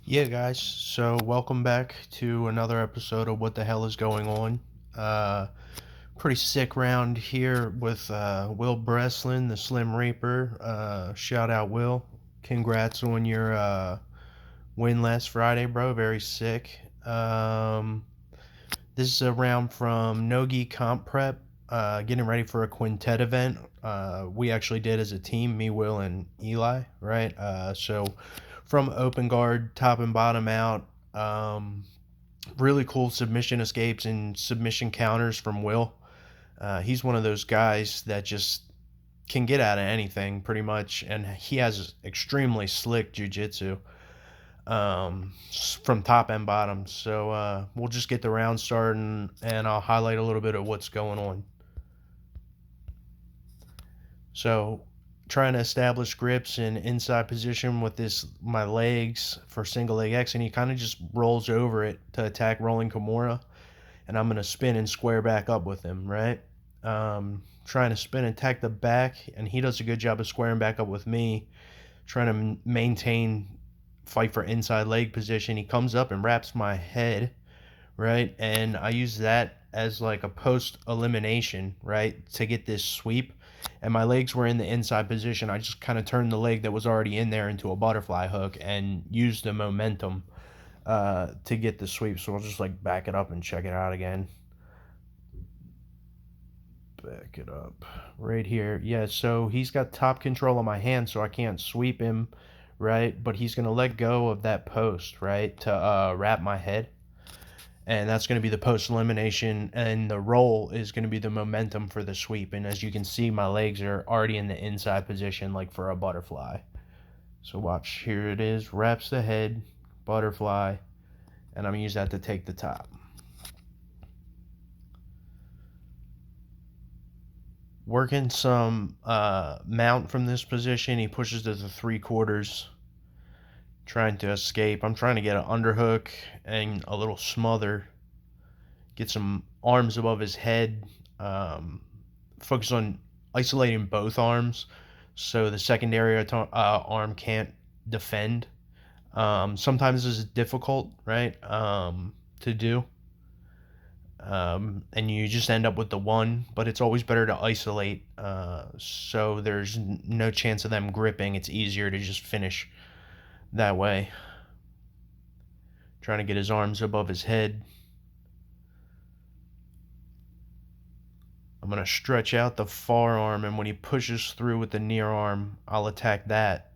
Yeah, guys. So, welcome back to another episode of What the Hell is Going On. Uh, Pretty sick round here with Will Breslin, the Slim Reaper. Shout out, Will. Congrats on your win last Friday, bro. Very sick. This is a round from Nogi Comp Prep. Getting ready for a quintet event. We actually did as a team, me, Will, and Eli, right? So from open guard, top and bottom out. Really cool submission escapes and submission counters from Will. He's one of those guys that just can get out of anything pretty much, and he has extremely slick jiu-jitsu from top and bottom. So we'll just get the round started, and I'll highlight a little bit of what's going on. So trying to establish grips and inside position with this my legs for single leg X, and he kind of just rolls over it to attack rolling Kimura, and I'm gonna spin and square back up with him, right? Trying to spin and attack the back, and he does a good job of squaring back up with me, trying to maintain fight for inside leg position. He comes up and wraps my head, right? And I use that as like a post elimination, right? To get this sweep. And my legs were in the inside position. I just kind of turned the leg that was already in there into a butterfly hook and used the momentum to get the sweep. So I'll just like back it up and check it out again. Back it up right here. Yeah, so he's got top control of my hand, so I can't sweep him, right? But he's going to let go of that post, right, to wrap my head. And that's going to be the post elimination, and the roll is going to be the momentum for the sweep. And as you can see, my legs are already in the inside position like for a butterfly. So watch, here it is, wraps the head, butterfly, and I'm going to use that to take the top. Working some mount from this position. He pushes to the 3/4, trying to escape. I'm trying to get an underhook and a little smother. Get some arms above his head. Focus on isolating both arms so the secondary arm can't defend. Sometimes this is difficult, right, to do. And you just end up with the one, but it's always better to isolate so there's no chance of them gripping. It's easier to just finish that way. Trying to get his arms above his head. I'm going to stretch out the forearm, and when he pushes through with the near arm, I'll attack that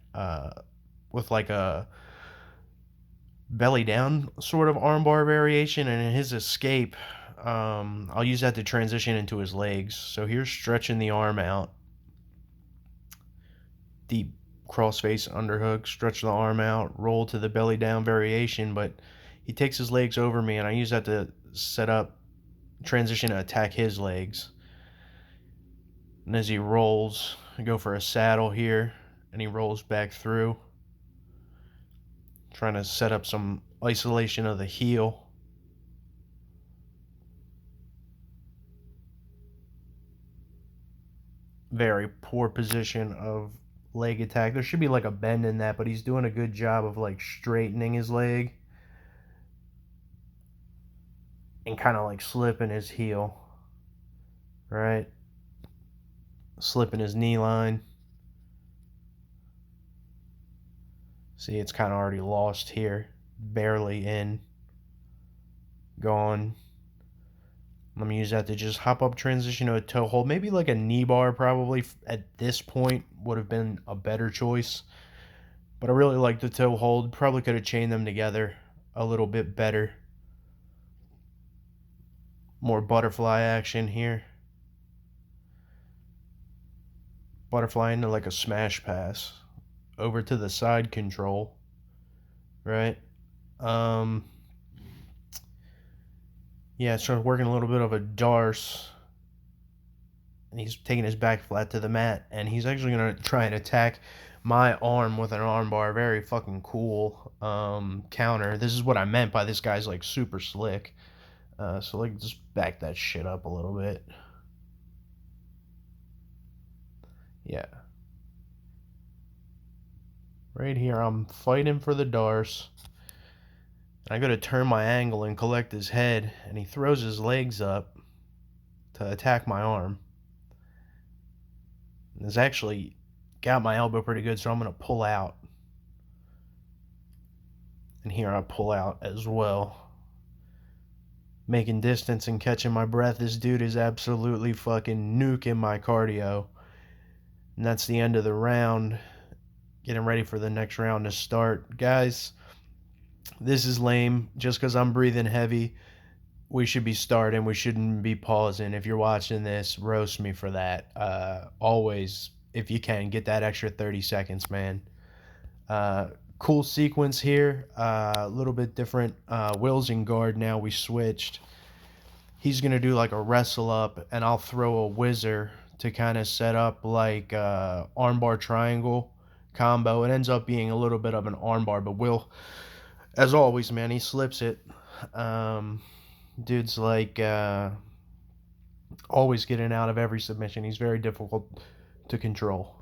with like a belly down sort of armbar variation, and in his escape, I'll use that to transition into his legs. So here's stretching the arm out. Deep crossface underhook, stretch the arm out, roll to the belly down variation, but he takes his legs over me, and I use that to set up, transition to attack his legs. And as he rolls, I go for a saddle here, and he rolls back through, trying to set up some isolation of the heel. Very poor position of leg attack. There should be like a bend in that, but he's doing a good job of like straightening his leg and kind of like slipping his heel, right? Slipping his knee line. See, it's kind of already lost here. Barely in. Gone. Let me use that to just hop up, transition to a toe hold. Maybe like a knee bar probably at this point would have been a better choice. But I really like the toe hold. Probably could have chained them together a little bit better. More butterfly action here. Butterfly into like a smash pass. Over to the side control. Right? Yeah, started working a little bit of a darce. And he's taking his back flat to the mat. And he's actually going to try and attack my arm with an armbar. Very fucking cool counter. This is what I meant by this guy's like super slick. So like just back that shit up a little bit. Yeah. Right here, I'm fighting for the darce. I go to turn my angle and collect his head, and he throws his legs up to attack my arm. And it's actually got my elbow pretty good, so I'm going to pull out. And here I pull out as well. Making distance and catching my breath. This dude is absolutely fucking nuking my cardio. And that's the end of the round. Getting ready for the next round to start. Guys, this is lame. Just because I'm breathing heavy, we should be starting. We shouldn't be pausing. If you're watching this, roast me for that. Always, if you can, get that extra 30 seconds, man. Cool sequence here. A little bit different. Will's in guard now. We switched. He's going to do like a wrestle up, and I'll throw a whizzer to kind of set up like armbar triangle combo. It ends up being a little bit of an armbar, but Will, as always, man, he slips it. Dude's like always getting out of every submission. He's very difficult to control.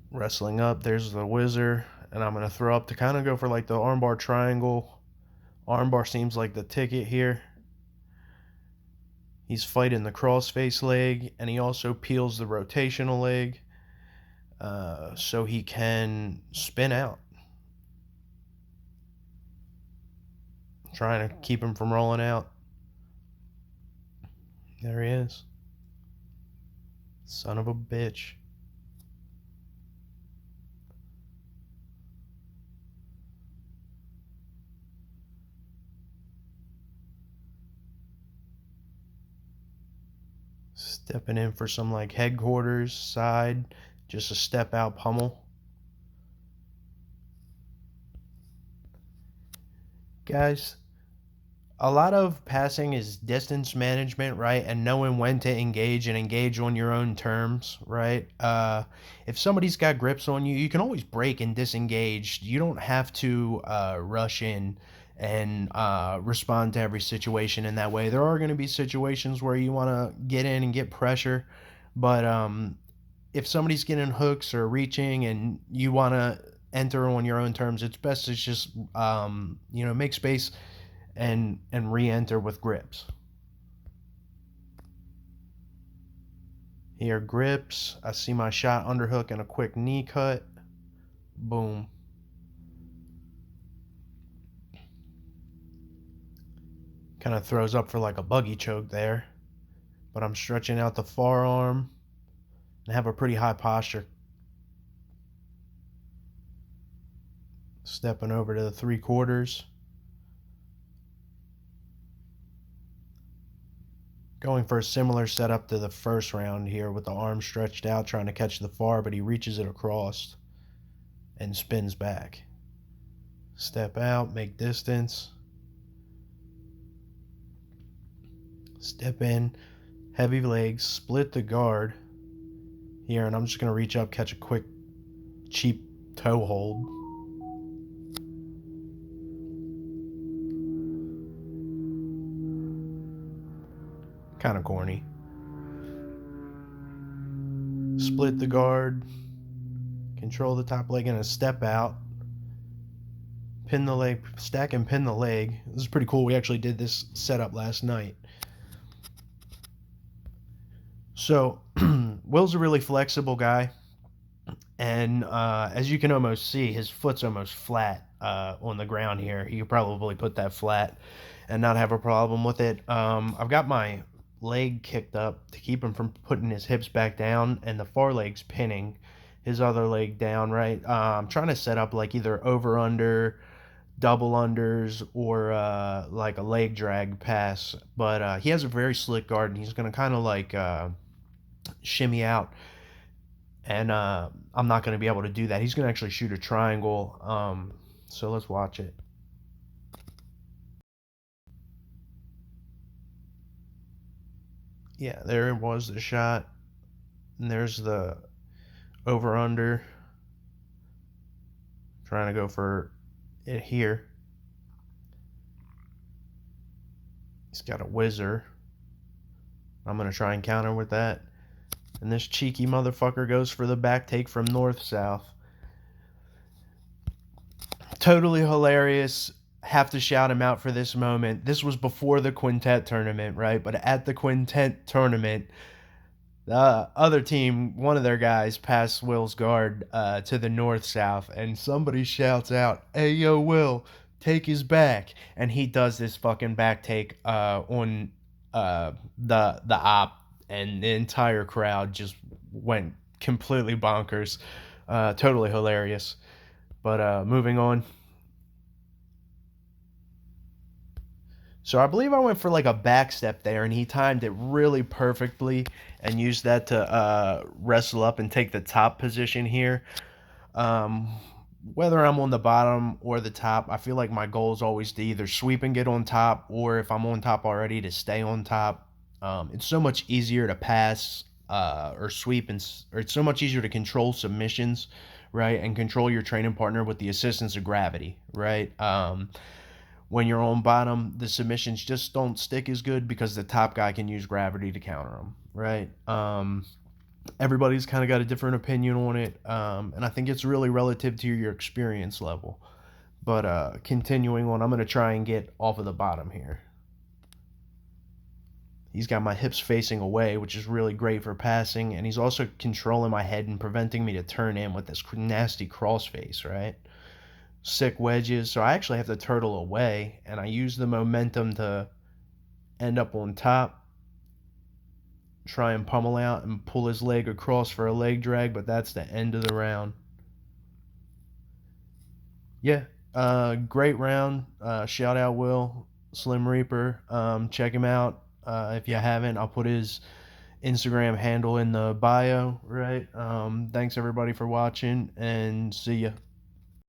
Wrestling up, there's the whizzer, and I'm going to throw up to kind of go for like the armbar triangle. Armbar seems like the ticket here. He's fighting the crossface leg, and he also peels the rotational leg so he can spin out. Trying to keep him from rolling out. There he is. Son of a bitch. Stepping in for some like headquarters side, just a step out pummel. Guys, a lot of passing is distance management, right? And knowing when to engage and engage on your own terms, right? If somebody's got grips on you, you can always break and disengage. You don't have to rush in and respond to every situation in that way. There are going to be situations where you want to get in and get pressure, but if somebody's getting hooks or reaching and you want to enter on your own terms, it's best to just make space and re-enter with grips. Here, grips. I see my shot underhook and a quick knee cut. Boom. Kind of throws up for like a buggy choke there. But I'm stretching out the forearm and have a pretty high posture. Stepping over to the 3/4. Going for a similar setup to the first round here with the arm stretched out, trying to catch the far, but he reaches it across and spins back. Step out, make distance. Step in, heavy legs, split the guard here, and I'm just going to reach up, catch a quick, cheap toe hold. Kind of corny. Split the guard, control the top leg, and a step out. Pin the leg, stack and pin the leg. This is pretty cool. We actually did this setup last night. So, Will's a really flexible guy. And as you can almost see, his foot's almost flat on the ground here. He could probably put that flat and not have a problem with it. I've got my leg kicked up to keep him from putting his hips back down, and the far leg's pinning his other leg down, right? I'm trying to set up like either over under, double unders, or like a leg drag pass, but he has a very slick guard, and he's going to kind of like shimmy out, and I'm not going to be able to do that. He's going to actually shoot a triangle, so let's watch it. Yeah, there was the shot, and there's the over under. Trying to go for it here. He's got a whizzer. I'm going to try and counter with that. And this cheeky motherfucker goes for the back take from north-south. Totally hilarious. Have to shout him out for this moment. This was before the quintet tournament, right? But at the quintet tournament, the other team, one of their guys passed Will's guard to the north south, and somebody shouts out, "Hey, yo, Will, take his back!" And he does this fucking back take on the op, and the entire crowd just went completely bonkers. Totally hilarious. But moving on. So I believe I went for like a back step there, and he timed it really perfectly and used that to wrestle up and take the top position here. Um, Whether I'm on the bottom or the top, I feel like my goal is always to either sweep and get on top, or if I'm on top already, to stay on top. It's so much easier to pass or sweep, or it's so much easier to control submissions, right, and control your training partner with the assistance of gravity, right. When you're on bottom, the submissions just don't stick as good because the top guy can use gravity to counter them, right? Everybody's kind of got a different opinion on it, and I think it's really relative to your experience level. But continuing on, I'm going to try and get off of the bottom here. He's got my hips facing away, which is really great for passing, and he's also controlling my head and preventing me to turn in with this nasty cross face, right? Sick wedges, so I actually have to turtle away, and I use the momentum to end up on top, try and pummel out and pull his leg across for a leg drag, but that's the end of the round. Yeah, great round. Shout out Will Slim Reaper. Check him out if you haven't. I'll put his Instagram handle in the bio, right? Thanks everybody for watching, and see ya.